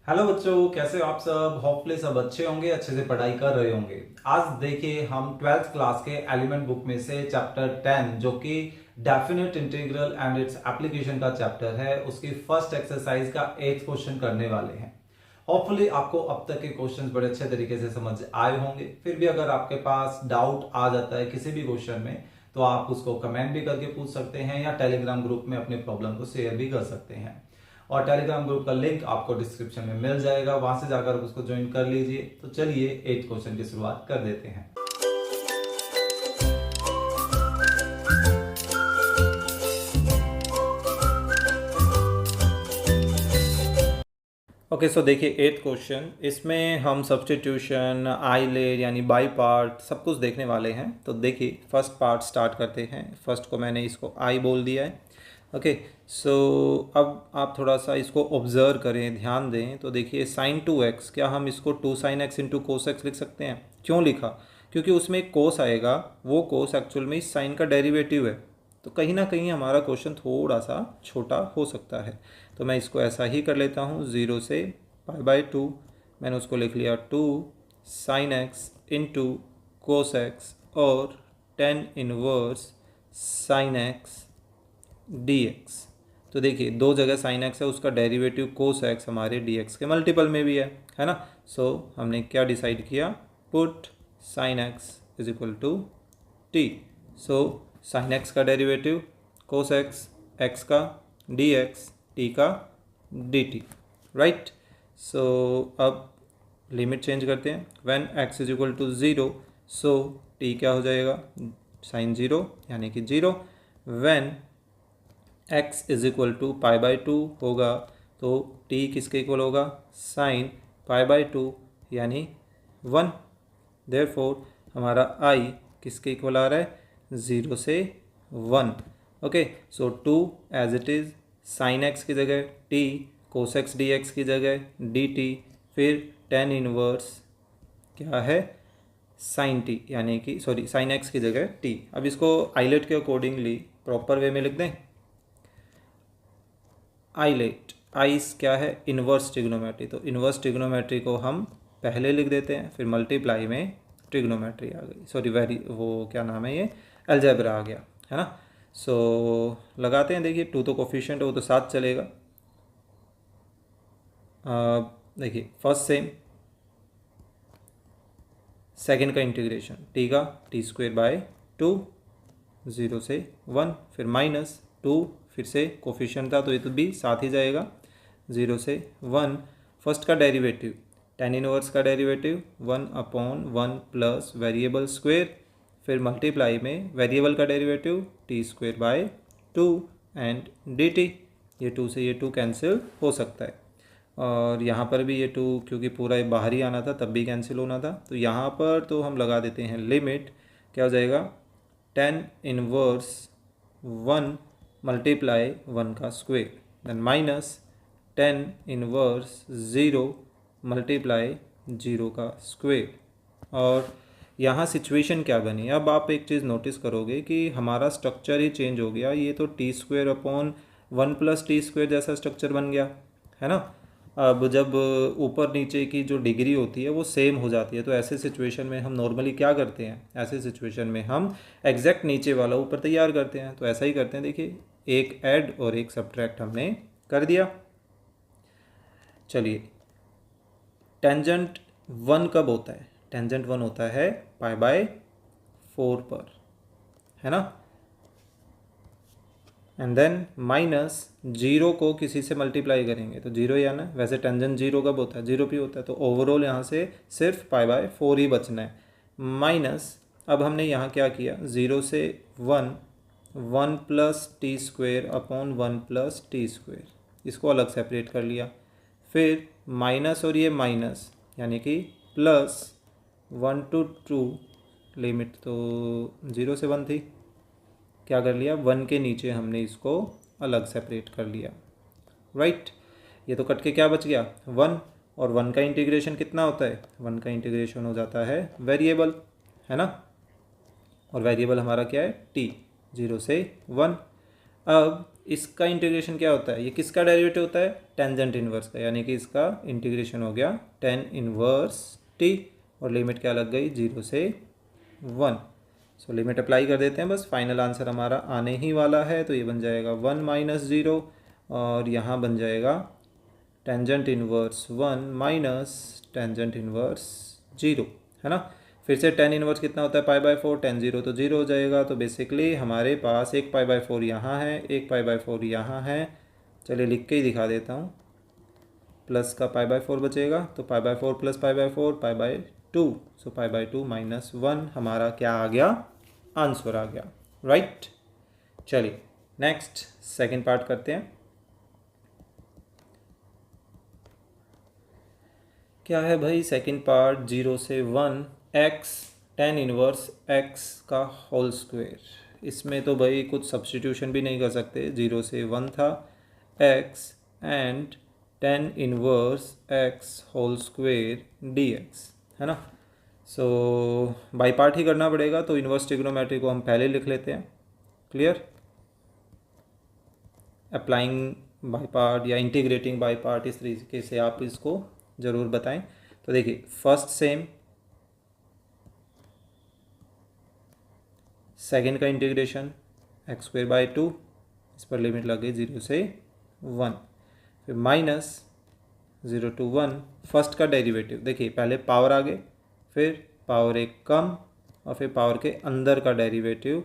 Hello बच्चों, कैसे हो आप सब। होपफुली सब अच्छे होंगे, अच्छे से पढ़ाई कर रहे होंगे। आज देखिए हम ट्वेल्थ क्लास के एलिमेंट बुक में से चैप्टर 10 जो कि definite integral and its application का चैप्टर है, उसकी फर्स्ट एक्सरसाइज का 8th क्वेश्चन करने वाले हैं। होपफुली आपको अब तक के क्वेश्चंस बड़े अच्छे तरीके से समझ आए होंगे। फिर भी अगर आपके पास डाउट आ जाता है किसी भी क्वेश्चन में, तो आप उसको कमेंट भी करके पूछ सकते हैं या टेलीग्राम ग्रुप में अपने प्रॉब्लम को शेयर भी कर सकते हैं। और टेलीग्राम ग्रुप का लिंक आपको डिस्क्रिप्शन में मिल जाएगा, वहां से जाकर उसको ज्वाइन कर लीजिए। तो चलिए 8th क्वेश्चन की शुरुआत कर देते हैं। ओके, सो देखिए 8th क्वेश्चन, इसमें हम सब्स्टिट्यूशन, आइलेट यानी बाई पार्ट सब कुछ देखने वाले हैं। तो देखिए फर्स्ट पार्ट स्टार्ट करते हैं। फर्स्ट को मैंने इसको आई बोल दिया है। ओके, सो अब आप थोड़ा सा इसको ऑब्जर्व करें, ध्यान दें। तो देखिए साइन 2x, क्या हम इसको 2 sin x into cos x लिख सकते हैं? क्यों लिखा? क्योंकि उसमें एक कोस आएगा, वो कोस एक्चुअल में इस साइन का डेरिवेटिव है। तो कहीं ना कहीं हमारा क्वेश्चन थोड़ा सा छोटा हो सकता है। तो मैं इसको ऐसा ही कर लेता हूँ, 0 से π/2। मैंने उसको लिख लिया 2 sin x into cos x और tan inverse sin x dx। तो देखिए दो जगह sin x है, उसका डेरिवेटिव cos x हमारे dx के मल्टीपल में भी है ना। सो हमने क्या डिसाइड किया, put sin x is equal to t। So sin x का डेरिवेटिव cos x, x का dx, t का dt, राइट। सो अब लिमिट चेंज करते हैं। When x is equal to 0, so t क्या हो जाएगा, साइन 0 यानी कि 0। When x is equal to π/2 होगा, तो t किसके इक्वल होगा, साइन π/2 यानी 1। देयरफॉर हमारा i किसके इक्वल आ रहा है, 0 से 1। Okay, so 2 as it is, sine x की जगह t, कोस x dx की जगह dt, फिर tan इनवर्स क्या है, साइन t यानी कि सॉरी साइन x की जगह t। अब इसको आइलेट के अकॉर्डिंगली प्रॉपर वे में लिख दें। आइलेट, आइस क्या है, इन्वर्स ट्रिग्नोमेट्री। तो इन्वर्स ट्रिग्नोमेट्री को हम पहले लिख देते हैं, फिर मल्टीप्लाई में ट्रिग्नोमेट्री आ गई, सॉरी वेरी वो क्या नाम है, ये अलजेब्रा आ गया, है ना। सो लगाते हैं। देखिए 2 तो कोफिशिएंट है, वो तो साथ चलेगा। देखिए फर्स्ट सेम, सेकेंड का इंटीग्रेशन, टी का t²/2, 0 से 1, फिर -2, फिर से कोफिशिएंट था तो ये तो भी साथ ही जाएगा, 0 से 1। फर्स्ट का डेरिवेटिव, tan इनवर्स का डेरिवेटिव 1/1 प्लस वेरिएबल स्क्वेयर, फिर मल्टीप्लाई में वेरिएबल का डेरिवेटिव t²/2 एंड dt। ये 2 से ये 2 कैंसिल हो सकता है, और यहाँ पर भी ये 2 क्योंकि पूरा ये बाहर ही आना था तब भी कैंसिल होना था। तो यहाँ पर तो हम लगा देते हैं लिमिट, क्या हो जाएगा, tan इनवर्स 1 मल्टीप्लाई 1 का square, then minus tan inverse 0 multiply 0 का स्क्वेयर। और यहाँ सिचुएशन क्या बनी, अब आप एक चीज़ नोटिस करोगे कि हमारा स्ट्रक्चर ही चेंज हो गया। ये तो t²/1 + t² जैसा स्ट्रक्चर बन गया, है ना। अब जब ऊपर नीचे की जो डिग्री होती है वो सेम हो जाती है, तो ऐसे सिचुएशन में हम नॉर्मली क्या करते हैं, ऐसे सिचुएशन में हम एग्जैक्ट नीचे वाला ऊपर तैयार करते हैं। तो ऐसा ही करते हैं। देखिए एक ऐड और एक सब्ट्रैक्ट हमने कर दिया। चलिए टेंजेंट 1 कब होता है, टेंजेंट 1 होता है π/4 पर, है ना। एंड देन -0 को किसी से मल्टीप्लाई करेंगे तो 0 ही आना है। वैसे टेंजेंट 0 कब होता है, 0 भी होता है। तो ओवरऑल यहाँ से सिर्फ π/4 ही बचना है। माइनस, अब हमने यहाँ क्या किया, 0 से 1, 1 + t²/1 + t², इसको अलग सेपरेट कर लिया। फिर माइनस और ये माइनस यानी कि +1 to 2, लिमिट तो 0 से 1 थी, क्या कर लिया, 1 के नीचे हमने इसको अलग सेपरेट कर लिया, राइट। ये तो कट के क्या बच गया, 1, और 1 का इंटीग्रेशन कितना होता है, 1 का इंटीग्रेशन हो जाता है वेरिएबल, है ना। और वेरिएबल हमारा क्या है, t, 0 से 1। अब इसका इंटीग्रेशन क्या होता है, ये किसका डेरिवेटिव होता है, टेंजेंट इन्वर्स का, यानी कि इसका इंटीग्रेशन हो गया टेन इन्वर्स टी, और लिमिट क्या लग गई 0 से 1। सो लिमिट अप्लाई कर देते हैं, बस फाइनल आंसर हमारा आने ही वाला है। तो ये बन जाएगा 1 माइनस 0, और यहाँ बन जाएगा tangent inverse 1 minus tangent inverse 0, है ना। फिर से टेन इन्वर्स कितना होता है, पाई बाय 4, टेन 0 तो 0 हो जाएगा। तो बेसिकली हमारे पास एक पाई बाय 4 यहाँ है, एक पाई बाय 4 यहाँ है। चलिए लिख के ही दिखा देता हूँ, प्लस का पाई बाय 4 बचेगा, तो pi by 4 plus pi by 4 pi by 2, so pi by 2 minus 1 हमारा क्या आ गया, आंसर आ गया, राइट। चलिए नेक्स्ट सेकंड पार्ट करते हैं। क्या है भाई सेकंड पार्ट, 0 से 1 एक्स टेन इनवर्स एक्स का होल स्क्वायर। इसमें तो भाई कुछ सब्स्टिट्यूशन भी नहीं कर सकते, 0 से 1 था X and tan inverse X whole square D X, है ना। सो बाई पार्ट ही करना पड़ेगा, तो इन्वर्स ट्रिग्नोमेट्री को हम पहले लिख लेते हैं, क्लियर। अप्लाइंग बाई पार्ट या इंटीग्रेटिंग बाई पार्ट, इस तरीके से आप इसको ज़रूर बताएं। तो देखिए फर्स्ट सेम, सेकेंड का इंटीग्रेशन एक्स स्क्वायर बाई 2, इस पर लिमिट लग गई 0 से 1, फिर माइनस 0 to 1 फर्स्ट का डेरिवेटिव। देखिए पहले पावर आगे, फिर पावर एक कम, और फिर पावर के अंदर का डेरिवेटिव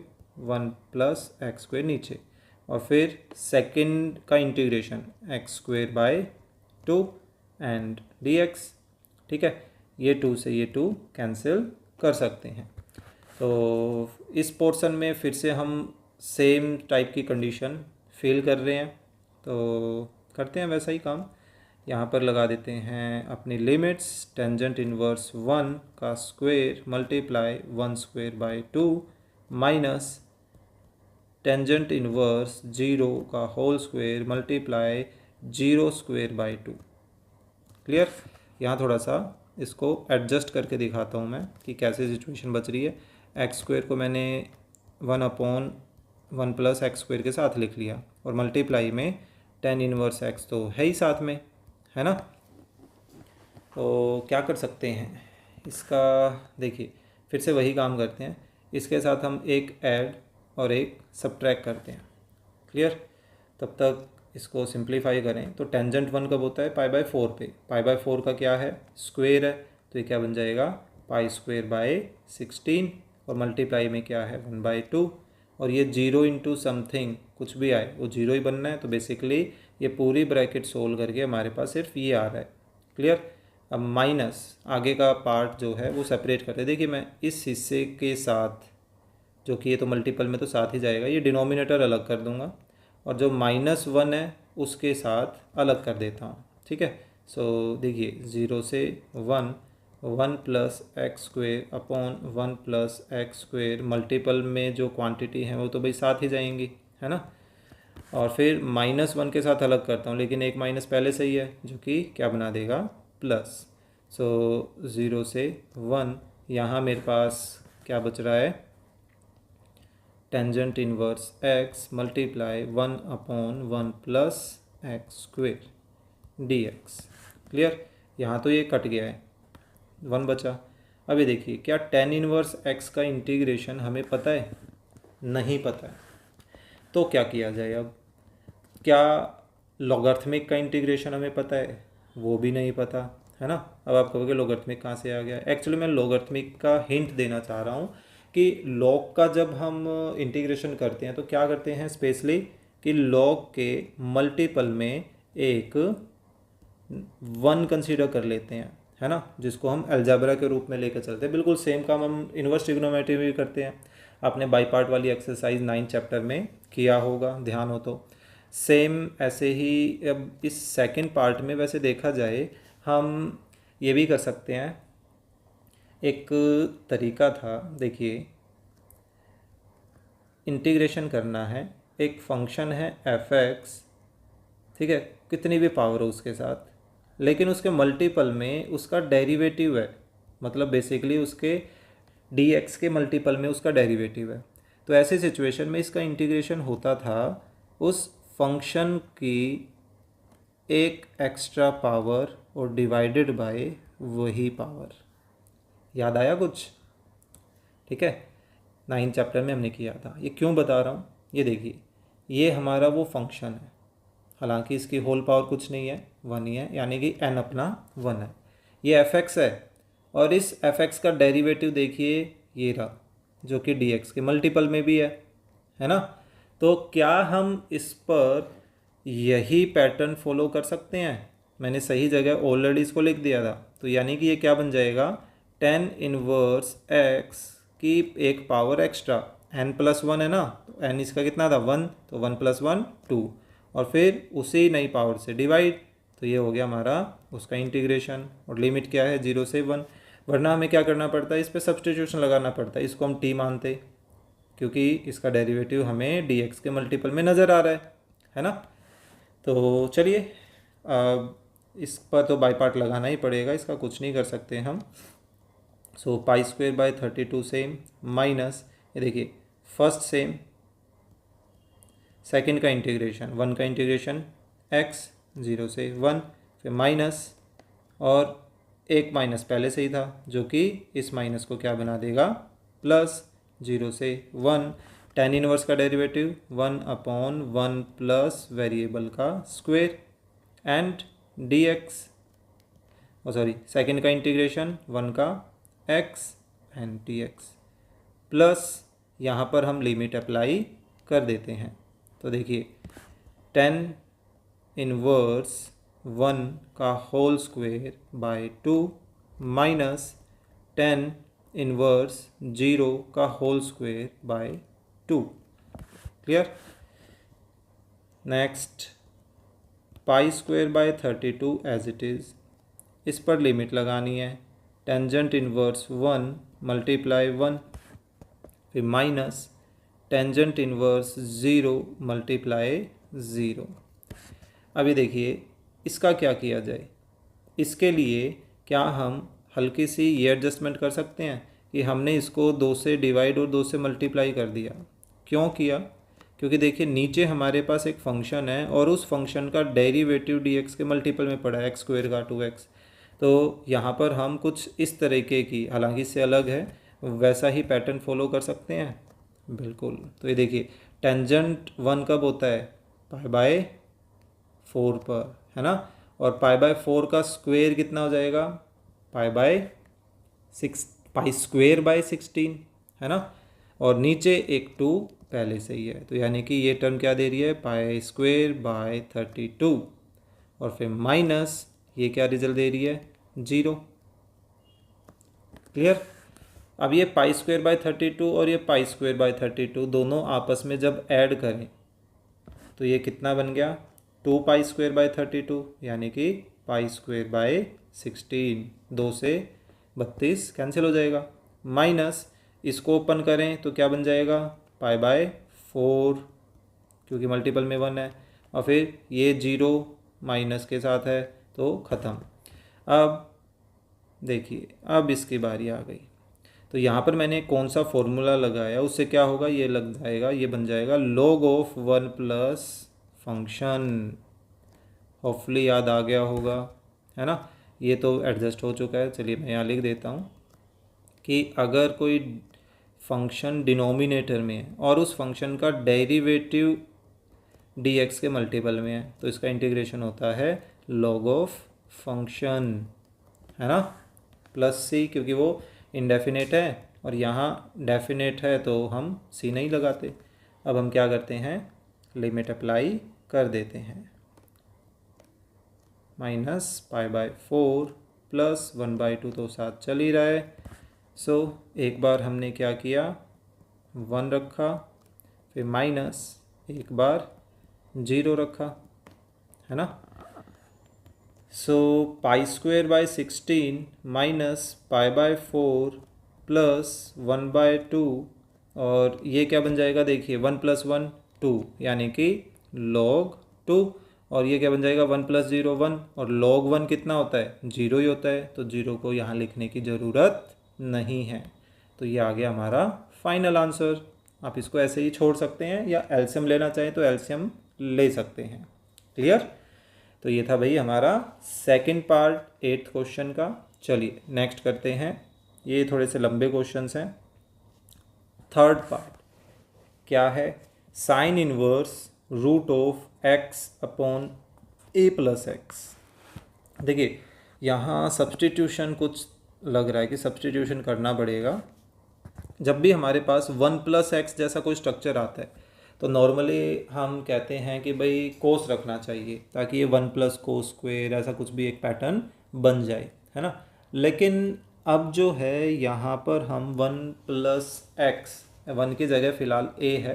1 प्लस एक्स स्क्वायर नीचे, और फिर सेकंड का integration x square by 2 and D x, ठीक है। ये 2 से ये 2 कैंसिल कर सकते हैं। तो इस पोर्शन में फिर से हम सेम टाइप की कंडीशन फिल कर रहे हैं, तो करते हैं वैसा ही काम। यहाँ पर लगा देते हैं अपनी लिमिट्स, टेंजेंट इनवर्स 1 का square multiply 1 square by 2 minus tangent inverse 0 का whole square multiply 0 square by 2, clear. यहाँ थोड़ा सा इसको एडजस्ट करके दिखाता हूँ मैं कि कैसे सिचुएशन बच रही है। एक्स स्क्वायर को मैंने 1/1 प्लस एक्स स्क्वायर के साथ लिख लिया, और मल्टीप्लाई में टेन इनवर्स एक्स तो है ही साथ में, है ना। तो क्या कर सकते हैं इसका, देखिए फिर से वही काम करते हैं, इसके साथ हम एक ऐड और एक सब्ट्रैक्ट करते हैं, क्लियर। तब तक इसको सिंप्लीफाई करें, तो टेंजेंट 1 कब होता है, पाई बाय 4 पे, पाई बाय 4 का क्या है, स्क्वायर है, तो ये क्या बन जाएगा पाई स्क्वायर बाय 16, और मल्टीप्लाई में क्या है 1/2, और ये 0 इंटू समथिंग कुछ भी आए वो 0 ही बनना है। तो बेसिकली ये पूरी ब्रैकेट सोल्व करके हमारे पास सिर्फ ये आ रहा है, क्लियर। अब माइनस आगे का पार्ट जो है वो सेपरेट करते हैं। देखिए मैं इस हिस्से के साथ, जो कि ये तो मल्टीपल में तो साथ ही जाएगा, ये डिनोमिनेटर अलग कर दूंगा, और जो -1 है उसके साथ अलग कर देता हूँ, ठीक है। सो देखिए 0 से 1 1 plus x square upon 1 plus x square, multiple में जो क्वांटिटी है वो तो भाई साथ ही जाएंगी, है ना। और फिर -1 के साथ अलग करता हूँ, लेकिन एक माइनस पहले से ही है जो कि क्या बना देगा प्लस। सो 0 से 1 यहाँ मेरे पास क्या बच रहा है, tangent inverse x multiply 1/1 plus x square D x, clear. यहाँ तो ये कट गया है, 1 बचा। अभी देखिए क्या टेन इनवर्स एक्स का इंटीग्रेशन हमें पता है, नहीं पता है, तो क्या किया जाए अब। क्या लॉगरिथमिक का इंटीग्रेशन हमें पता है, वो भी नहीं पता, है ना। अब आप कहोगे लॉगरिथमिक कहाँ से आ गया, एक्चुअली मैं लॉगरिथमिक का हिंट देना चाह रहा हूँ कि लॉग का जब हम इंटीग्रेशन करते हैं तो क्या करते हैं स्पेशली कि लॉग के मल्टीपल में एक 1 कंसीडर कर लेते हैं, है ना, जिसको हम अलजेब्रा के रूप में लेकर चलते हैं। बिल्कुल सेम काम हम इन्वर्स ट्रिग्नोमेट्री में भी करते हैं। आपने बाई पार्ट वाली एक्सरसाइज 9 चैप्टर में किया होगा, ध्यान हो तो। सेम ऐसे ही अब इस सेकंड पार्ट में वैसे देखा जाए हम ये भी कर सकते हैं। एक तरीका था, देखिए इंटीग्रेशन करना है, एक फंक्शन है f(x), ठीक है, कितनी भी पावर हो उसके साथ, लेकिन उसके मल्टीपल में उसका डेरिवेटिव है, मतलब बेसिकली उसके dx के मल्टीपल में उसका डेरिवेटिव है। तो ऐसे सिचुएशन में इसका इंटीग्रेशन होता था उस फंक्शन की एक एक्स्ट्रा पावर और डिवाइडेड बाय वही पावर। याद आया कुछ? ठीक है, 9th चैप्टर में हमने किया था। ये क्यों बता रहा हूँ, ये देखिए, ये हमारा वो फंक्शन है, हालांकि इसकी होल पावर कुछ नहीं है, 1 ही है, यानी कि n अपना 1 है। ये fx है और इस fx का डेरिवेटिव देखिए ये रहा, जो कि dx के मल्टीपल में भी है ना। तो क्या हम इस पर यही पैटर्न फॉलो कर सकते हैं? मैंने सही जगह ऑलरेडी इसको लिख दिया था। तो यानी कि ये क्या बन जाएगा, tan इनवर्स x की एक पावर एक्स्ट्रा, n+1 है ना, तो n इसका कितना था 1, तो 1 + 1 2, और फिर उसी नई पावर से डिवाइड, तो ये हो गया हमारा उसका इंटीग्रेशन। और लिमिट क्या है 0 से 1, वरना हमें क्या करना पड़ता है, इस पर सब्स्टिट्यूशन लगाना पड़ता है। इसको हम t मानते क्योंकि इसका डेरिवेटिव हमें dx के मल्टीपल में नज़र आ रहा है ना। तो चलिए इस पर तो बाई पार्ट लगाना ही पड़ेगा, इसका कुछ नहीं कर सकते हम। सो π²/32 सेम, माइनस ये देखिए फर्स्ट सेम, सेकंड का इंटीग्रेशन, 1 का इंटीग्रेशन x 0 से 1, फिर माइनस, और एक माइनस पहले से ही था जो कि इस माइनस को क्या बना देगा प्लस, 0 से 1, tan इनवर्स का डेरिवेटिव 1/1 प्लस वेरिएबल का square and dx, sorry second का इंटीग्रेशन 1 का x एंड dx, प्लस यहाँ पर हम लिमिट अप्लाई कर देते हैं। तो देखिए tan इनवर्स 1 का whole square by 2 minus tan inverse 0 का whole square by 2। Clear? Next π²/32 as it is, इस पर लिमिट लगानी है, टेंजेंट इनवर्स 1 मल्टीप्लाई 1, फिर माइनस टेंजेंट इनवर्स 0 मल्टीप्लाई 0। अभी देखिए इसका क्या किया जाए, इसके लिए क्या हम हल्की सी ये एडजस्टमेंट कर सकते हैं कि हमने इसको 2 से डिवाइड और 2 से मल्टीप्लाई कर दिया। क्यों किया? क्योंकि देखिए नीचे हमारे पास एक फंक्शन है और उस फंक्शन का डेरिवेटिव dx के मल्टीपल में पड़ा है, x² का 2x। तो यहाँ पर हम कुछ इस तरीके की, हालांकि इससे अलग है, वैसा ही पैटर्न फॉलो कर सकते हैं बिल्कुल। तो ये देखिए टेंजेंट 1 कब होता है, π/4 पर, है ना, और π/4 का स्क्वायर कितना हो जाएगा, π/16 है ना, और नीचे एक 2 पहले से ही है, तो यानी कि ये टर्म क्या दे रही है π²/32, और फिर माइनस ये क्या रिजल्ट दे रही है 0। क्लियर? अब ये π²/32 और ये π²/32 दोनों आपस में जब ऐड करें तो ये कितना बन गया 2π²/32, यानी कि π²/16, 2 से 32 कैंसिल हो जाएगा, माइनस इसको ओपन करें तो क्या बन जाएगा π/4, क्योंकि मल्टीपल में 1 है, और फिर ये 0 माइनस के साथ है तो ख़त्म। अब देखिए अब इसकी बारी आ गई, तो यहाँ पर मैंने कौन सा फॉर्मूला लगाया, उससे क्या होगा, ये लग जाएगा, ये बन जाएगा log of 1 plus function. Hopefully याद आ गया होगा, है ना। ये तो एडजस्ट हो चुका है। चलिए मैं यहाँ लिख देता हूँ कि अगर कोई फंक्शन डिनोमिनेटर में है और उस फंक्शन का डेरिवेटिव dx के मल्टीपल में है तो इसका इंटीग्रेशन होता है log ऑफ फंक्शन, है ना, प्लस c, क्योंकि वो इनडेफिनेट है और यहाँ डेफिनेट है तो हम c नहीं लगाते। अब हम क्या करते हैं, लिमिट अप्लाई कर देते हैं, -π/4 प्लस 1/2 तो साथ चल ही रहा है। सो एक बार हमने क्या किया 1 रखा, फिर माइनस एक बार 0 रखा, है ना। सो π²/16 माइनस π/4 प्लस 1/2, और ये क्या बन जाएगा, देखिए 1 + 1 2, यानी कि log 2, और ये क्या बन जाएगा 1 + 0 1, और log 1 कितना होता है 0 ही होता है, तो 0 को यहाँ लिखने की ज़रूरत नहीं है। तो ये आ गया हमारा फाइनल आंसर। आप इसको ऐसे ही छोड़ सकते हैं या एलसीएम लेना चाहें तो एलसीएम ले सकते हैं। क्लियर? तो ये था भाई हमारा सेकंड पार्ट 8th क्वेश्चन का। चलिए नेक्स्ट करते हैं, ये थोड़े से लंबे क्वेश्चंस हैं। थर्ड पार्ट क्या है? Sine inverse root of X upon A plus X. देखिए यहाँ सब्सटीट्यूशन कुछ लग रहा है कि सब्सटीट्यूशन करना पड़ेगा। जब भी हमारे पास 1+x जैसा कोई स्ट्रक्चर आता है तो नॉर्मली हम कहते हैं कि भाई कोस रखना चाहिए ताकि ये 1+cos² ऐसा कुछ भी एक पैटर्न बन जाए, है ना। लेकिन अब जो है यहाँ पर हम 1+x, 1 की जगह फ़िलहाल a है,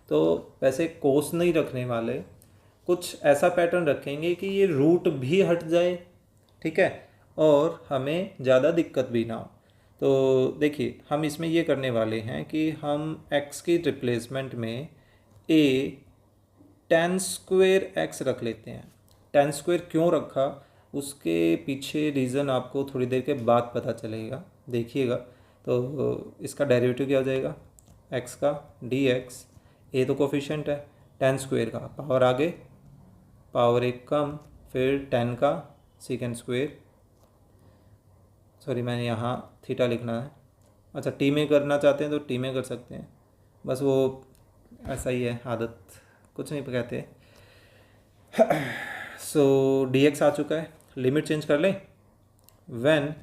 तो वैसे कोस नहीं रखने वाले, कुछ ऐसा पैटर्न रखेंगे कि ये रूट भी हट जाए, ठीक है, और हमें ज़्यादा दिक्कत भी ना हो। तो देखिए हम इसमें ये करने वाले हैं कि हम x की रिप्लेसमेंट में a tan² x रख लेते हैं। tan² क्यों रखा उसके पीछे रीज़न आपको थोड़ी देर के बाद पता चलेगा, देखिएगा। तो इसका डेरिवेटिव क्या हो जाएगा? x का dx, a तो कोफिशिएंट है, tan² का पावर आगे, पावर 1 कम, फिर tan का sec²। सॉरी मैंने यहाँ थीटा लिखना है। अच्छा टी में करना चाहते हैं तो टी में कर सकते हैं, बस वो ऐसा ही है आदत, कुछ नहीं कहते। सो dx आ चुका है, लिमिट चेंज कर लें। When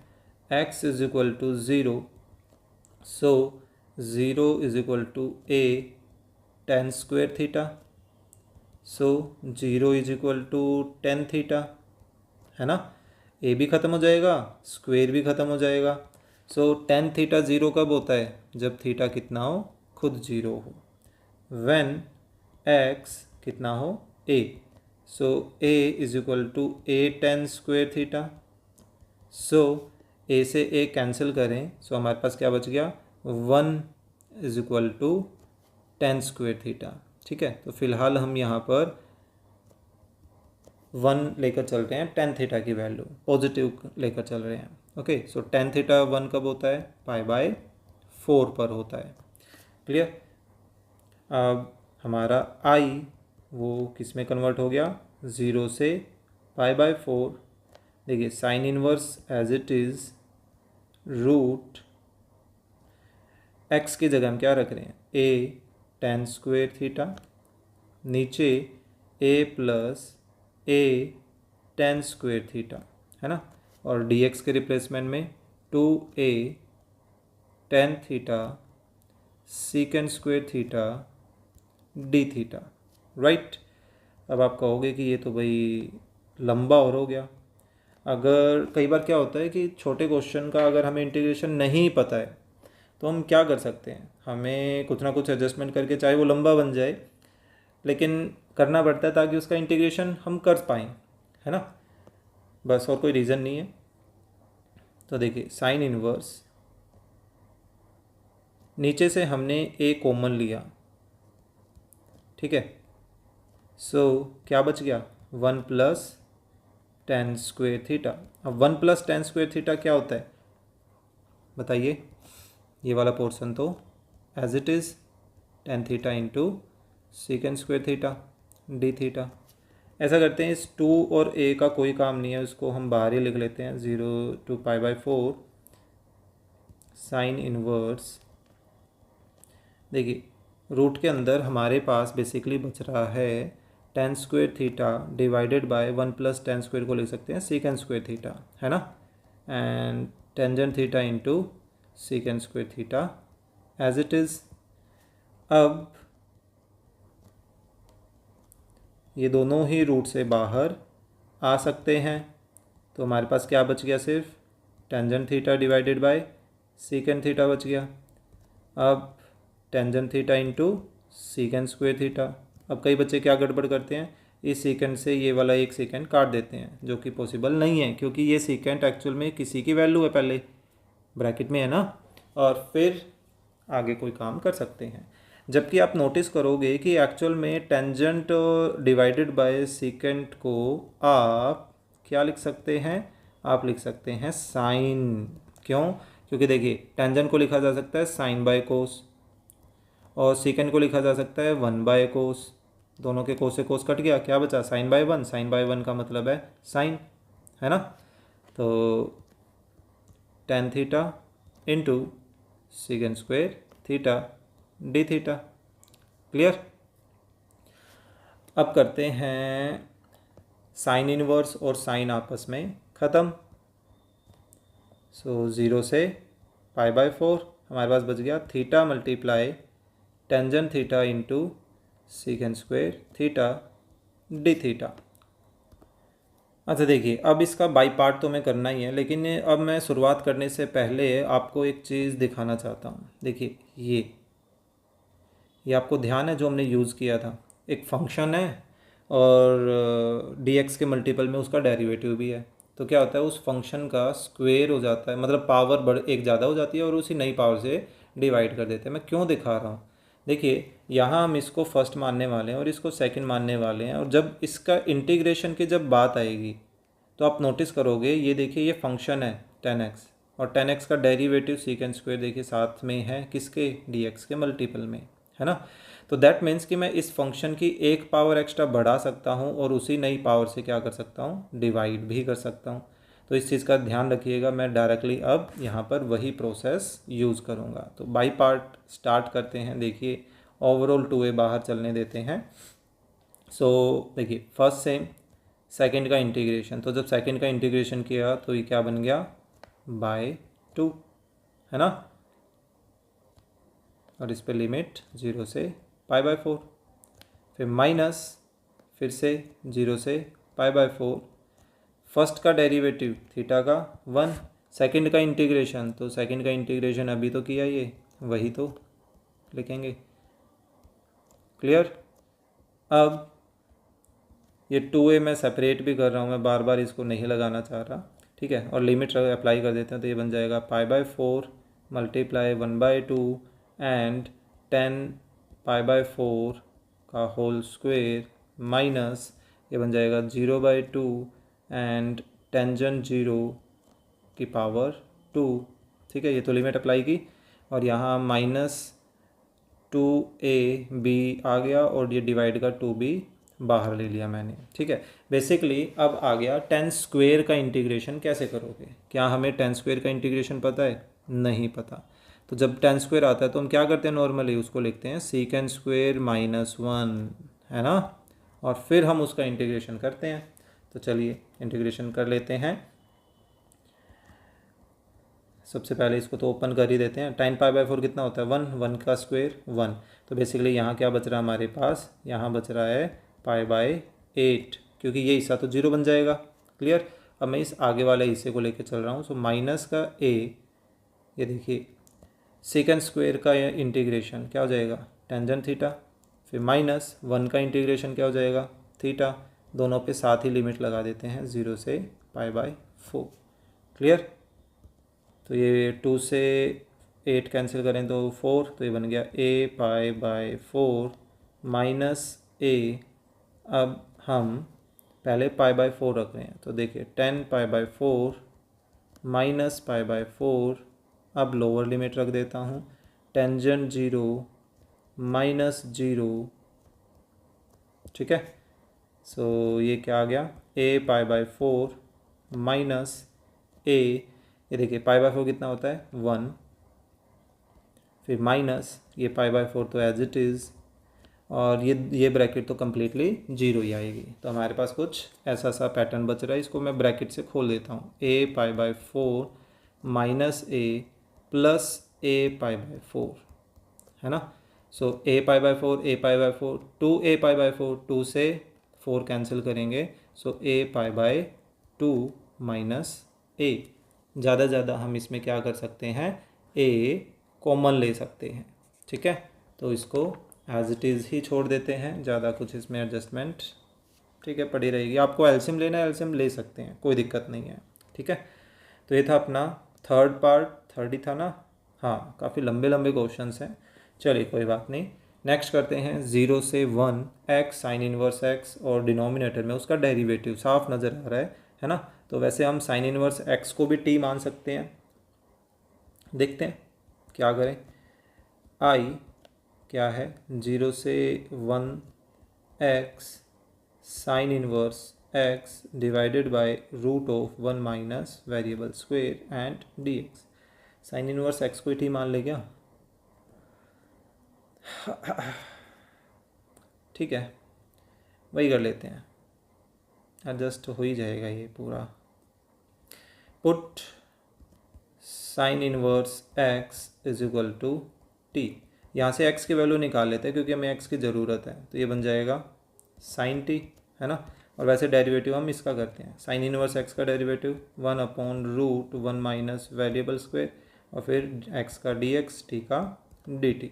x is equal to 0, so 0 is equal to a tan² theta, so 0 is equal to tan theta, है ना। a भी ख़त्म हो जाएगा, स्क्वेयर भी ख़त्म हो जाएगा। सो tan थीटा 0 कब होता है? जब थीटा कितना हो? खुद 0 हो। व्हेन x कितना हो? a, so a is equal to a tan² theta. So a से a कैंसिल करें, सो हमारे पास क्या बच गया? 1 is equal to tan² theta, ठीक है। तो फिलहाल हम यहाँ पर 1 लेकर चल रहे हैं, tan थीटा की वैल्यू पॉजिटिव लेकर चल रहे हैं। ओके, सो tan थीटा 1 कब होता है? π/4 पर होता है। क्लियर? अब हमारा i वो किस में कन्वर्ट हो गया? 0 से π/4। देखिए sine inverse as it is root x की जगह हम क्या रख रहे हैं? a tan² थीटा, नीचे a plus a tan² theta, है ना। और dx के रिप्लेसमेंट में 2a tan theta sec² theta d theta, right. अब आप कहोगे कि ये तो भाई लंबा और हो गया। अगर कई बार क्या होता है कि छोटे क्वेश्चन का अगर हमें इंटीग्रेशन नहीं पता है तो हम क्या कर सकते हैं, हमें कुछ ना कुछ एडजस्टमेंट करके चाहे वो लंबा बन जाए लेकिन करना पड़ता है ताकि उसका इंटीग्रेशन हम कर पाएँ, है ना। बस और कोई रीज़न नहीं है। तो देखिए साइन इनवर्स, नीचे से हमने a कॉमन लिया, ठीक है। सो क्या बच गया? 1+ tan² थीटा। अब 1+ tan² थीटा क्या होता है बताइए? ये वाला पोर्शन तो as it is tan theta into sec² theta d theta. ऐसा करते हैं, इस 2 और a का कोई काम नहीं है, उसको हम बाहर ही लिख लेते हैं। 0 to π/4 साइन इनवर्स। देखिए रूट के अंदर हमारे पास बेसिकली बच रहा है tan² theta divided by 1+ tan² को लिख सकते हैं sec² थीटा, है ना, and tangent theta into sec² theta as it is. अब ये दोनों ही रूट से बाहर आ सकते हैं, तो हमारे पास क्या बच गया? सिर्फ tangent theta divided by sec² theta बच गया। अब tangent theta into sec² theta. अब कई बच्चे क्या गड़बड़ करते हैं, इस सेकेंड से ये वाला एक सेकेंड काट देते हैं, जो कि पॉसिबल नहीं है क्योंकि ये सेकेंड एक्चुअल में किसी की वैल्यू है, पहले ब्रैकेट में है ना, और फिर आगे कोई काम कर सकते हैं। जबकि आप नोटिस करोगे कि एक्चुअल में टेंजेंट डिवाइडेड बाय सेकेंड को आप क्या लिख सकते हैं? आप लिख सकते हैं साइन। क्यों? क्योंकि देखिए टेंजेंट को लिखा जा सकता है sin/cos और सेकेंड को लिखा जा सकता है 1/cos, दोनों के कोस से कोस कट गया, क्या बचा sine by one. Sine by one का मतलब है साइन, है ना। तो tan theta into secant square theta D theta. Clear. अब करते हैं साइन इनवर्स और साइन आपस में ख़त्म। सो 0 से पाई बाय 4 हमारे पास बच गया theta multiply tangent theta into secant square theta D theta. अच्छा देखिए, अब इसका बाई पार्ट तो मैं करना ही है, लेकिन अब मैं शुरुआत करने से पहले आपको एक चीज़ दिखाना चाहता हूँ। देखिए ये आपको ध्यान है जो हमने यूज़ किया था, एक फंक्शन है और dx के मल्टीपल में उसका डेरिवेटिव भी है। तो क्या होता है, उस फंक्शन का स्क्वायर हो जाता है, मतलब पावर एक ज़्यादा हो जाती है और उसी नई पावर से डिवाइड कर देते हैं। मैं क्यों दिखा रहा हूँ, देखिए यहाँ हम इसको फर्स्ट मानने वाले हैं और इसको सेकंड मानने वाले हैं, और जब इसका इंटीग्रेशन की जब बात आएगी तो आप नोटिस करोगे, ये देखिए ये फंक्शन है 10x और 10x का डेरिवेटिव सीकेंड स्क्वायर देखिए साथ में है किसके, dx के मल्टीपल में, है ना। तो दैट मीन्स कि मैं इस फंक्शन की एक पावर एक्स्ट्रा बढ़ा सकता हूँ और उसी नई पावर से क्या कर सकता हूँ, डिवाइड भी कर सकता हूँ। तो इस चीज़ का ध्यान रखिएगा, मैं डायरेक्टली अब यहाँ पर वही प्रोसेस यूज़ करूँगा। तो बाई पार्ट स्टार्ट करते हैं। देखिए ओवरऑल 2a बाहर चलने देते हैं। सो देखिए फर्स्ट से सेकंड का इंटीग्रेशन, तो जब सेकंड का इंटीग्रेशन किया तो ये क्या बन गया, बाय 2, है ना। और इस पे लिमिट 0 से पाई बाय 4, फिर माइनस फिर से 0 से पाई बाय 4, फर्स्ट का डेरिवेटिव थीटा का 1, सेकंड का इंटीग्रेशन, तो सेकंड का इंटीग्रेशन अभी तो किया, ये वही तो लिखेंगे। क्लियर। अब ये 2a मैं सेपरेट भी कर रहा हूँ, मैं बार बार इसको नहीं लगाना चाह रहा, ठीक है। और लिमिट अप्लाई कर देते हैं, तो ये बन जाएगा pi by 4 multiply 1/2 and 10 pi by 4 का होल स्क्वायर माइनस ये बन जाएगा 0/2 एंड टेंजेंट 0 की पावर 2, ठीक है। ये तो लिमिट अप्लाई की और यहाँ माइनस 2ab आ गया और ये डिवाइड का 2b बाहर ले लिया मैंने, ठीक है। बेसिकली अब आ गया 10 स्क्वायर का इंटीग्रेशन कैसे करोगे। क्या हमें 10 स्क्वायर का इंटीग्रेशन पता है, नहीं पता। तो जब 10 स्क्वायर आता है तो हम क्या करते हैं, नॉर्मली उसको लिखते हैं सीकेंड स्क्वायर -1, है ना, और फिर हम उसका इंटीग्रेशन करते हैं। तो चलिए इंटीग्रेशन कर लेते हैं। सबसे पहले इसको तो ओपन कर ही देते हैं। 10 पाई बाय 4 कितना होता है, 1, 1 का स्क्वायर 1। तो बेसिकली यहाँ क्या बच रहा है हमारे पास, यहाँ बच रहा है पाई बाय 8, क्योंकि ये हिस्सा तो 0 बन जाएगा। क्लियर। अब मैं इस आगे वाले हिस्से को लेके चल रहा हूँ। सो माइनस का a, ये देखिए सेकंड स्क्वायर का इंटीग्रेशन क्या हो जाएगा, टेंजेंट थीटा, फिर माइनस 1 का इंटीग्रेशन क्या हो जाएगा, थीटा। दोनों पे साथ ही लिमिट लगा देते हैं 0 से पाई बाय 4। क्लियर। तो ये 2 से 8 कैंसिल करें तो 4, तो ये बन गया a pi by 4 minus a। अब हम पहले पाई बाय 4 रख रहे हैं, तो देखिए 10 pi by 4 minus pi by 4। अब लोअर लिमिट रख देता हूँ, टेंजेंट 0 माइनस 0, ठीक है। सो ये क्या आ गया, a pi by 4 minus a, ये देखिए पाई बाय 4 कितना होता है 1, फिर माइनस ये पाई बाय 4 तो एज इट इज़, और ये ब्रैकेट तो कम्प्लीटली 0 ही आएगी। तो हमारे पास कुछ ऐसा सा पैटर्न बच रहा है, इसको मैं ब्रैकेट से खोल देता हूँ, a pi by 4 minus a plus a pi by 4, है ना। सो a pi by 4 a pi by 4 2a pi by 4, 2 से 4 कैंसिल करेंगे, सो a pi by 2 minus a। ज़्यादा ज़्यादा हम इसमें क्या कर सकते हैं, a कॉमन ले सकते हैं, ठीक है। तो इसको एज इट इज़ ही छोड़ देते हैं, ज़्यादा कुछ इसमें एडजस्टमेंट, ठीक है, पड़ी रहेगी। आपको एलसीएम लेना है एलसीएम ले सकते हैं, कोई दिक्कत नहीं है, ठीक है। तो ये था अपना थर्ड पार्ट, थर्ड ही था ना, हाँ काफ़ी लंबे लंबे क्वेश्चंस हैं। चलिए कोई बात नहीं, नेक्स्ट करते हैं 0 से 1 x साइन इनवर्स x और डिनोमिनेटर में उसका डेरिवेटिव साफ नज़र आ रहा है ना। तो वैसे हम साइन इनवर्स x को भी t मान सकते हैं, देखते हैं क्या करें। i क्या है, 0 से 1 X sine inverse X divided by root of 1 minus variable square and D X. Sine inverse X को ही मान ले क्या? ठीक है, वही कर लेते हैं, एडजस्ट हो ही जाएगा ये पूरा। Put sine inverse X is equal to T. यहाँ से x की वैल्यू निकाल लेते हैं क्योंकि हमें x की ज़रूरत है, तो ये बन जाएगा साइन टी, है ना। और वैसे डेरिवेटिव हम इसका करते हैं, साइन इनवर्स x का डेरिवेटिव 1/√1 माइनस वेरिएबल स्क्वायर और फिर x का dx, t का dt।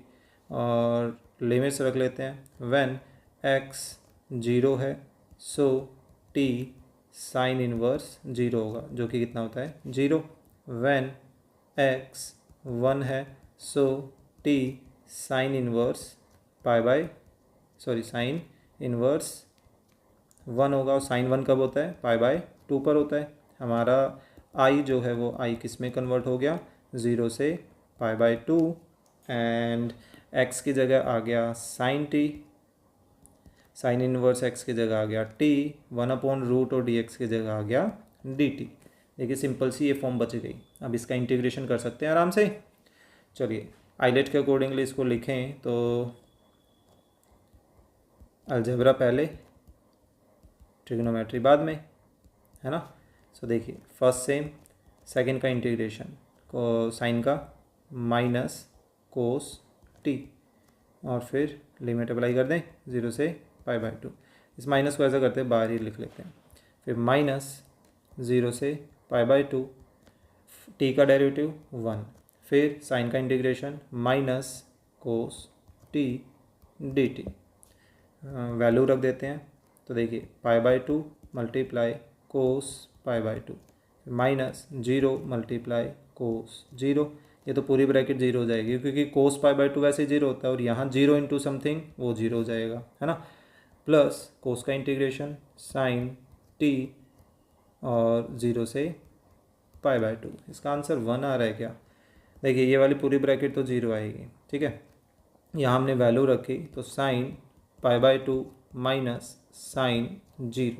और लिमिट्स रख लेते हैं, व्हेन x 0 है सो t साइन इनवर्स 0 होगा, जो कि कितना होता है 0। व्हेन x 1 है सो t sine inverse sine inverse 1 होगा। और साइन 1 कब होता है? π/2 पर होता है। हमारा i जो है वो i किस में कन्वर्ट हो गया? 0 से π/2 एंड x की जगह आ गया sine t, sine inverse x की जगह आ गया t, 1/रूट और dx की जगह आ गया dt। देखिए सिंपल सी ये फॉर्म बच गई। अब इसका इंटीग्रेशन कर सकते हैं आराम से। चलिए आइलेट के अकॉर्डिंगली इसको लिखें तो अलजेब्रा पहले, ट्रिग्नोमेट्री बाद में, है ना। सो देखिए फर्स्ट सेम, सेकंड का इंटीग्रेशन को साइन का माइनस कोस टी और फिर लिमिट अप्लाई कर दें 0 से π/2। इस माइनस को ऐसा करते हैं बाहर ही लिख लेते हैं, फिर माइनस 0 से π/2, टी का डेरिवेटिव 1, फिर साइन का integration minus cos t d t, value रख देते हैं। तो देखिए π/2 multiply cos π/2 minus 0 multiply cos 0। ये तो पूरी ब्रैकेट 0 हो जाएगी क्योंकि कोस π/2 वैसे 0 होता है और यहाँ 0 इंटू समथिंग वो 0 हो जाएगा, है ना। प्लस कोस का इंटीग्रेशन साइन टी और 0 से π/2। इसका आंसर 1 आ रहा है क्या? देखिए ये वाली पूरी ब्रैकेट तो 0 आएगी, ठीक है। यहाँ हमने वैल्यू रखी तो साइन π/2 माइनस साइन 0,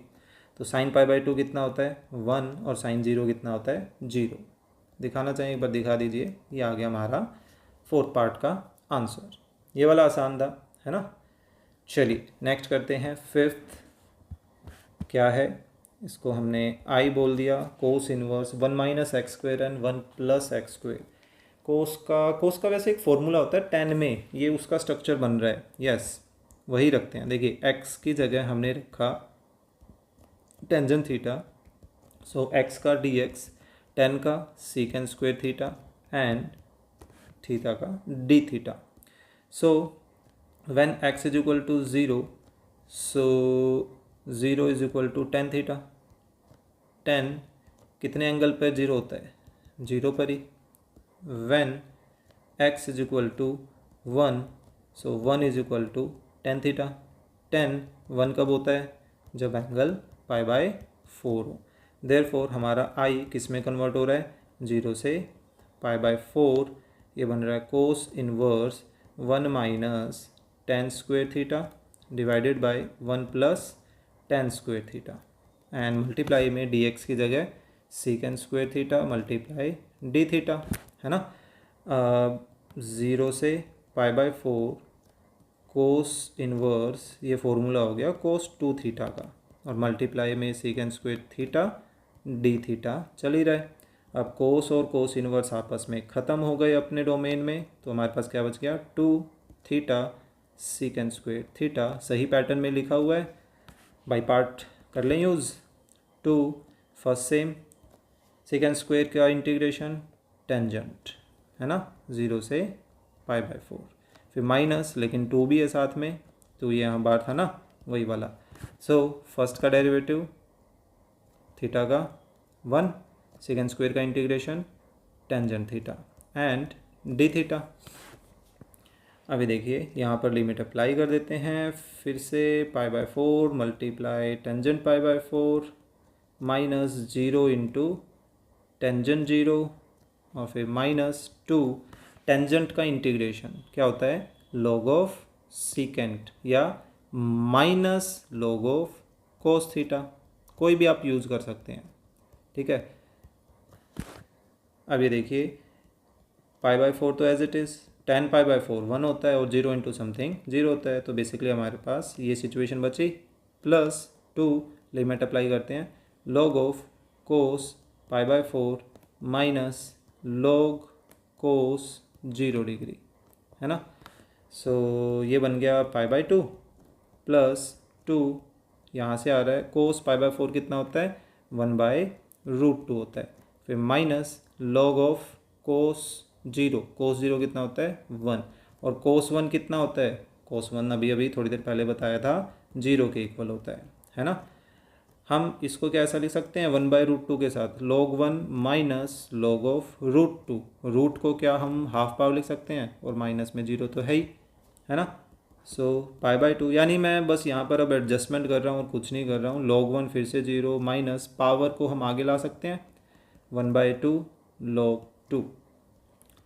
तो साइन π/2 कितना होता है 1 और साइन 0 कितना होता है 0। दिखाना चाहिए, एक बार दिखा दीजिए। ये आ गया हमारा फोर्थ पार्ट का आंसर। ये वाला आसान था, है ना। चलिए नेक्स्ट करते हैं फिफ्थ। क्या है? इसको हमने आई बोल दिया, cos inverse 1 minus x square and 1 plus x square. Cos का वैसे एक फॉर्मूला होता है 10 में, ये उसका स्ट्रक्चर बन रहा है। यस वही रखते हैं। देखिए एक्स की जगह हमने रखा टेंजेंट थीटा, सो एक्स का डी एक्स, 10 का secant square theta and theta का d theta. So when x is equal to 0 so 0 is equal to tan theta. 10 कितने एंगल पर 0 होता है? 0 पर ही। When x is equal to 1 so 1 is equal to tan theta. 10 1 कब होता है? जब एंगल π/4 हो। देयरफॉर हमारा आई किस में कन्वर्ट हो रहा है? 0 से π/4। ये बन रहा है कोस inverse 1 minus ten square theta divided by 1 plus ten square theta and multiply में डी एक्स की जगह सीकेंड square theta multiply D theta, है ना। 0 से π/4 कोस इनवर्स, ये फॉर्मूला हो गया कोस 2 थीटा का, और मल्टीप्लाई में सीकेंड स्क्वेयर थीटा डी थीटा चल ही रहा है। अब कोस और कोस इनवर्स आपस में ख़त्म हो गए अपने डोमेन में, तो हमारे पास क्या बच गया? 2 थीटा सीकेंड स्क्वेयर थीटा। सही पैटर्न में लिखा हुआ है, बाई पार्ट कर लें use. 2 first sem, second square का इंटीग्रेशन टेंजेंट, है ना, 0 से π/4, फिर माइनस, लेकिन 2 भी है साथ में, तो ये यहाँ बार था ना वही वाला। सो फर्स्ट का डेरिवेटिव थीटा का 1, सेकेंड स्क्वेयर का integration tangent theta and D theta. अभी देखिए यहाँ पर लिमिट अप्लाई कर देते हैं फिर से, π/4 multiply tangent π/4 minus 0 into tangent 0 और फिर माइनस 2। टेंजेंट का इंटीग्रेशन क्या होता है? लॉग ऑफ सीकेंट या minus log of cos theta, कोई भी आप यूज़ कर सकते हैं, ठीक है। अब ये देखिए π/4 तो एज इट इज़, tan π/4 1 होता है और 0 इंटू समथिंग 0 होता है, तो बेसिकली हमारे पास ये सिचुएशन बची। प्लस 2 लिमिट अप्लाई करते हैं, log of cos π/4 minus log cos 0 degree, है ना। सो ये बन गया π/2 प्लस 2, यहाँ से आ रहा है cos π/4 कितना होता है 1/√2 होता है, फिर माइनस log ऑफ cos 0 कितना होता है 1, और cos 1 कितना होता है, cos 1 अभी अभी थोड़ी देर पहले बताया था 0 के इक्वल होता है ना। हम इसको कैसा लिख सकते हैं 1/√2 के साथ log 1 minus log of √2, root को क्या हम हाफ पावर लिख सकते हैं और माइनस में 0 तो है ही, है ना। सो π/2, यानी मैं बस यहाँ पर अब एडजस्टमेंट कर रहा हूँ और कुछ नहीं कर रहा हूँ। log 1 फिर से 0 माइनस पावर को हम आगे ला सकते हैं 1/2 log 2,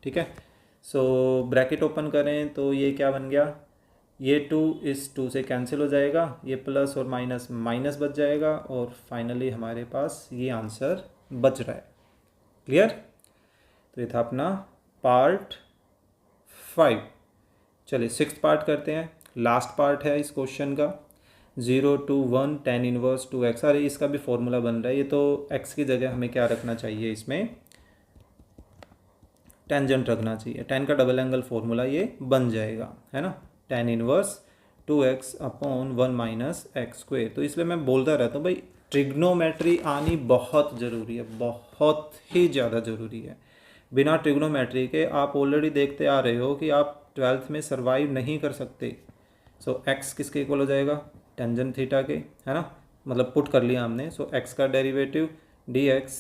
ठीक है। सो ब्रैकेट ओपन करें तो ये क्या बन गया, ये 2 इस 2 से कैंसिल हो जाएगा, ये प्लस और माइनस माइनस बच जाएगा, और फाइनली हमारे पास ये आंसर बच रहा है। क्लियर। तो ये था अपना पार्ट 5। चलिए 6th पार्ट करते हैं, लास्ट पार्ट है इस क्वेश्चन का। 0 to 1 tan इनवर्स 2x, अरे इसका भी फॉर्मूला बन रहा है, ये तो x की जगह हमें क्या रखना चाहिए, इसमें टेंजेंट रखना चाहिए, tan का डबल एंगल फॉर्मूला ये बन जाएगा, है ना। tan inverse 2x upon 1 minus x square. तो इसलिए मैं बोलता रहता हूँ भाई ट्रिग्नोमेट्री आनी बहुत ज़रूरी है, बहुत ही ज़्यादा ज़रूरी है। बिना ट्रिग्नोमेट्री के आप ऑलरेडी देखते आ रहे हो कि आप 12th में सर्वाइव नहीं कर सकते। सो x किसके इक्वल हो जाएगा, टेंजेंट थीटा के, है ना, मतलब पुट कर लिया हमने। सो x का डेरिवेटिव dx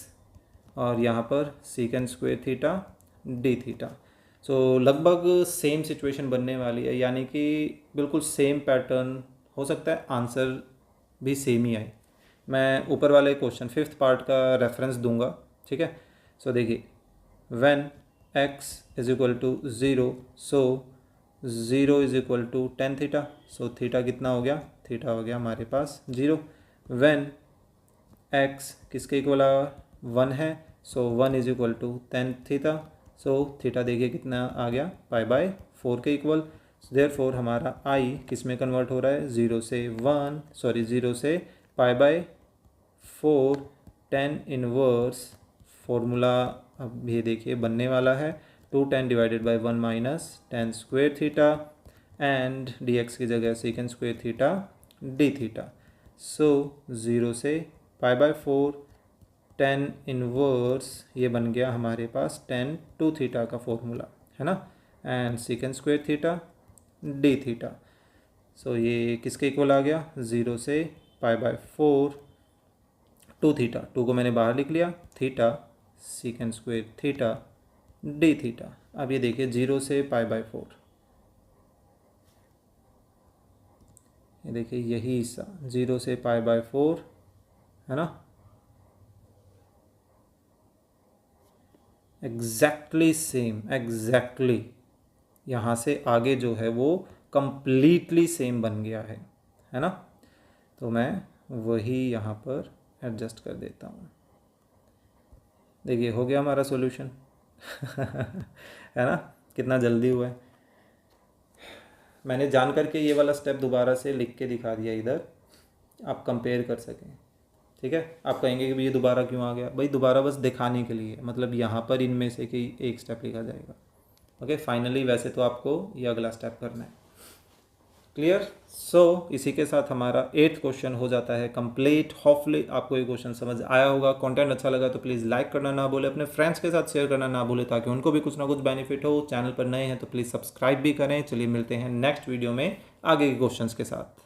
और यहाँ पर secant square theta D theta. So लगभग सेम सिचुएशन बनने वाली है, यानी कि बिल्कुल सेम पैटर्न, हो सकता है आंसर भी सेम ही आए। मैं ऊपर वाले क्वेश्चन 5th पार्ट का रेफरेंस दूंगा, ठीक है। सो देखिए when x is equal to 0, so 0 is equal to tan theta, so theta कितना हो गया, थीटा हो गया हमारे पास 0। व्हेन x किसके इक्वल 1 है, so 1 is equal to tan theta, so theta देखिए कितना आ गया π/4 के इक्वल। देयरफॉर हमारा i किस में कन्वर्ट हो रहा है, 0 से π/4 tan इनवर्स फॉर्मूला अब ये देखिए बनने वाला है 2 tan divided by 1 minus tan square theta and dx की जगह second square theta D theta. So 0 से π/4 tan इनवर्स ये बन गया हमारे पास tan 2 थीटा का फॉर्मूला, है ना, and second square theta D theta. So ये किसके इक्वल आ गया, 0 से π/4 2 थीटा, 2 को मैंने बाहर लिख लिया, theta second square theta D theta. अब ये देखिए 0 से π/4, ये देखिए यही हिस्सा 0 से π/4, है ना, एग्जैक्टली सेम, एग्जैक्टली यहाँ से आगे जो है वो कंप्लीटली सेम बन गया है ना। तो मैं वही यहाँ पर एडजस्ट कर देता हूँ। देखिए हो गया हमारा सॉल्यूशन है ना, कितना जल्दी हुआ है। मैंने जान करके ये वाला स्टेप दोबारा से लिख के दिखा दिया इधर, आप कंपेयर कर सकें, ठीक है। आप कहेंगे कि भाई ये दोबारा क्यों आ गया, भाई दोबारा बस दिखाने के लिए, मतलब यहाँ पर इनमें से कि एक स्टेप लिखा जाएगा, ओके। फाइनली वैसे तो आपको ये अगला स्टेप करना है। क्लियर। सो इसी के साथ हमारा 8th क्वेश्चन हो जाता है कंप्लीट। होपफुली आपको ये क्वेश्चन समझ आया होगा। कंटेंट अच्छा लगा तो प्लीज़ लाइक करना ना भूले, अपने फ्रेंड्स के साथ शेयर करना ना भूले, ताकि उनको भी कुछ ना कुछ बेनिफिट हो। चैनल पर नए हैं तो प्लीज़ सब्सक्राइब भी करें। चलिए मिलते हैं नेक्स्ट वीडियो में आगे के क्वेश्चंस के साथ।